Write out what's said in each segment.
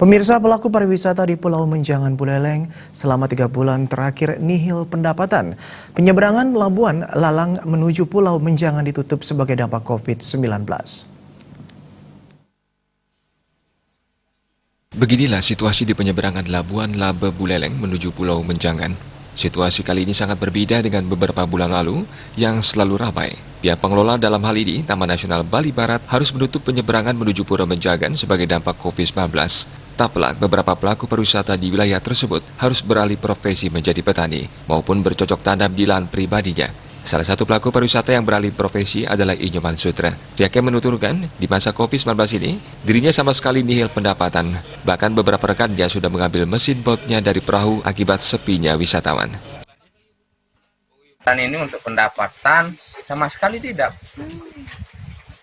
Pemirsa, pelaku pariwisata di Pulau Menjangan Buleleng selama 3 bulan terakhir nihil pendapatan. Penyeberangan Labuan Lalang menuju Pulau Menjangan ditutup sebagai dampak COVID-19. Beginilah situasi di penyeberangan Labuan Labe Buleleng menuju Pulau Menjangan. Situasi kali ini sangat berbeda dengan beberapa bulan lalu yang selalu ramai. Pihak pengelola dalam hal ini, Taman Nasional Bali Barat, harus menutup penyeberangan menuju Pulau Menjangan sebagai dampak COVID-19. Tak pelak, beberapa pelaku pariwisata di wilayah tersebut harus beralih profesi menjadi petani maupun bercocok tanam di lahan pribadinya. Salah satu pelaku pariwisata yang beralih profesi adalah Inyoman Sutra. Pihaknya menuturkan, di masa COVID-19 ini, dirinya sama sekali nihil pendapatan. Bahkan beberapa rekannya sudah mengambil mesin botnya dari perahu akibat sepinya wisatawan. Dan ini untuk pendapatan sama sekali tidak.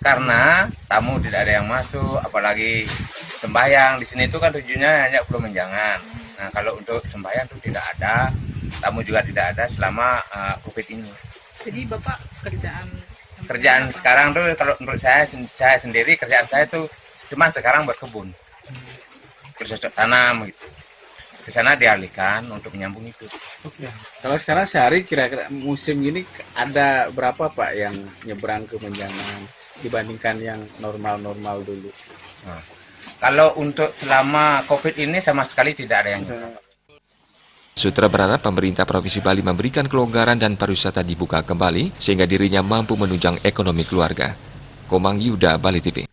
Karena tamu tidak ada yang masuk, apalagi sembahyang. Di sini itu kan tujuannya hanya Pulau Menjangan. Nah, kalau untuk sembahyang itu tidak ada, tamu juga tidak ada selama COVID ini. Jadi Bapak kerjaan sekarang tuh kalau menurut saya sendiri kerjaan saya tuh cuman sekarang berkebun, bercocok tanam gitu. Ke sana dialihkan untuk menyambung itu. Oke. Kalau sekarang sehari kira-kira musim ini ada berapa Pak yang nyebrang ke Menjangan dibandingkan yang normal-normal dulu? Nah, kalau untuk selama COVID ini sama sekali tidak ada yang nyebrang. Sutra berharap pemerintah Provinsi Bali memberikan kelonggaran dan pariwisata dibuka kembali sehingga dirinya mampu menunjang ekonomi keluarga. Komang Yuda, Bali TV.